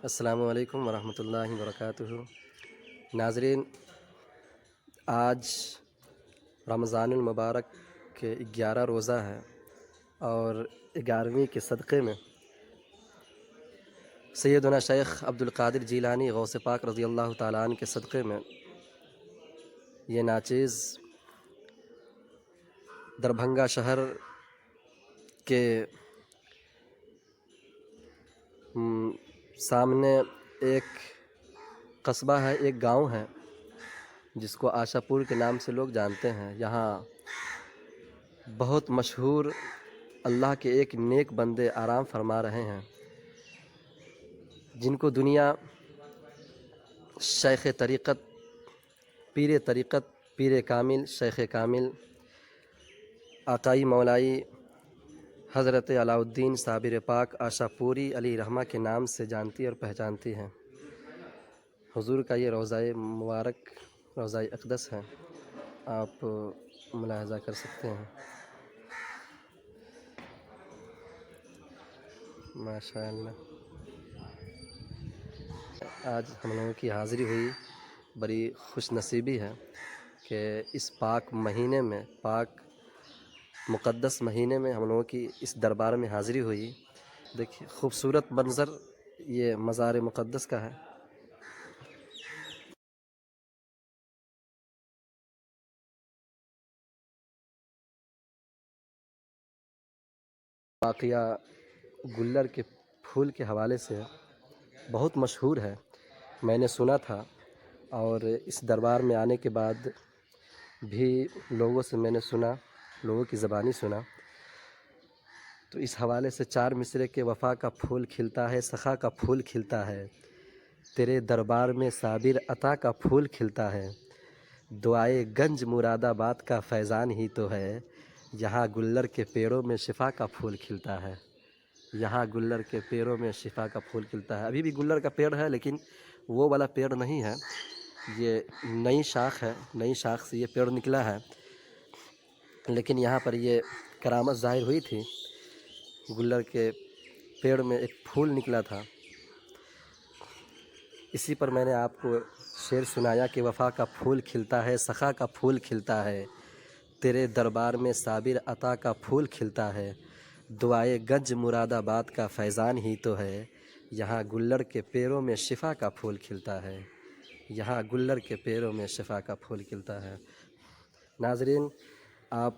السلام علیکم ورحمۃ اللہ وبرکاتہ۔ ناظرین، آج رمضان المبارک کے 11 روزہ ہے اور 11ویں کے صدقے میں سیدنا شیخ عبدالقادر جیلانی غوث پاک رضی اللہ تعالیٰ عنہ کے صدقے میں یہ ناچیز دربھنگہ شہر کے سامنے ایک قصبہ ہے، ایک گاؤں ہے جس کو آشا پور کے نام سے لوگ جانتے ہیں۔ یہاں بہت مشہور اللہ کے ایک نیک بندے آرام فرما رہے ہیں، جن کو دنیا شیخ طریقت، پیر کامل، شیخ کامل، آقائی مولائی حضرت علاء الدین صابر پاک آشا پوری علیہ رحمہ کے نام سے جانتی اور پہچانتی ہیں۔ حضور کا یہ روضہ مبارک، روضہ اقدس ہے، آپ ملاحظہ کر سکتے ہیں۔ ماشاء اللہ، آج ہم لوگوں کی حاضری ہوئی، بڑی خوش نصیبی ہے کہ اس پاک مہینے میں، پاک مقدس مہینے میں ہم لوگوں کی اس دربار میں حاضری ہوئی۔ دیکھیے خوبصورت منظر یہ مزار مقدس کا ہے۔ واقعہ گلر کے پھول کے حوالے سے بہت مشہور ہے، میں نے سنا تھا، اور اس دربار میں آنے کے بعد بھی لوگوں سے میں نے سنا، لوگوں کی زبانی سنا، تو اس حوالے سے 4 مصرے کے وفا کا پھول کھلتا ہے، سخا کا پھول کھلتا ہے، تیرے دربار میں صابر عطا کا پھول کھلتا ہے، دعائے گنج مراد آباد کا فیضان ہی تو ہے، یہاں گلر کے پیڑوں میں شفا کا پھول کھلتا ہے، یہاں گلر کے پیڑوں میں شفا کا پھول کھلتا ہے۔ ابھی بھی گلر کا پیڑ ہے، لیکن وہ والا پیڑ نہیں ہے، یہ نئی شاخ ہے، نئی شاخ سے یہ پیڑ نکلا ہے، لیکن یہاں پر یہ کرامت ظاہر ہوئی تھی، گلر کے پیڑ میں ایک پھول نکلا تھا، اسی پر میں نے آپ کو شعر سنایا کہ وفا کا پھول کھلتا ہے، سخا کا پھول کھلتا ہے، تیرے دربار میں صابر عطا کا پھول کھلتا ہے، دعائے گنج مراد آباد کا فیضان ہی تو ہے، یہاں گلر کے پیڑوں میں شفا کا پھول کھلتا ہے، یہاں گلر کے پیڑوں میں شفا کا پھول کھلتا ہے۔ ناظرین، آپ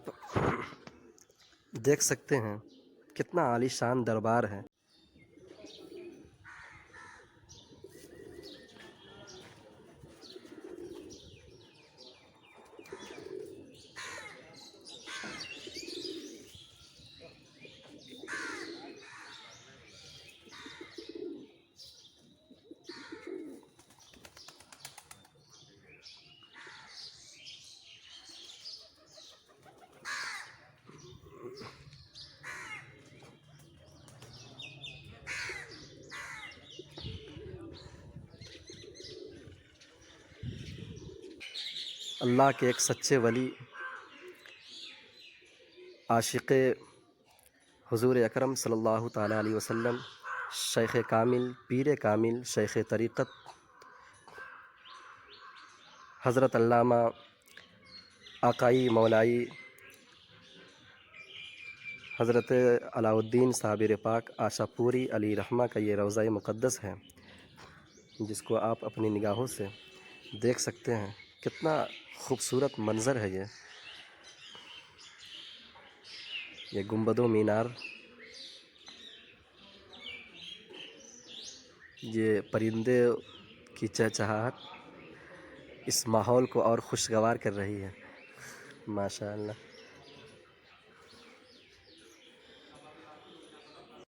دیکھ سکتے ہیں کتنا عالی شان دربار ہے۔ اللہ کے ایک سچے ولی، عاشق حضور اکرم صلی اللہ تعالیٰ علیہ وسلم، شیخ کامل، پیر کامل، شیخ طریقت، حضرت علامہ آقائی مولائی حضرت علاء الدین صابر پاک آشا پوری علیہ رحمہ کا یہ روضہ مقدس ہے، جس کو آپ اپنی نگاہوں سے دیکھ سکتے ہیں۔ کتنا خوبصورت منظر ہے یہ گنبد و مینار، یہ پرندے کی چہچہاہٹ اس ماحول کو اور خوشگوار کر رہی ہے۔ ماشاء اللہ۔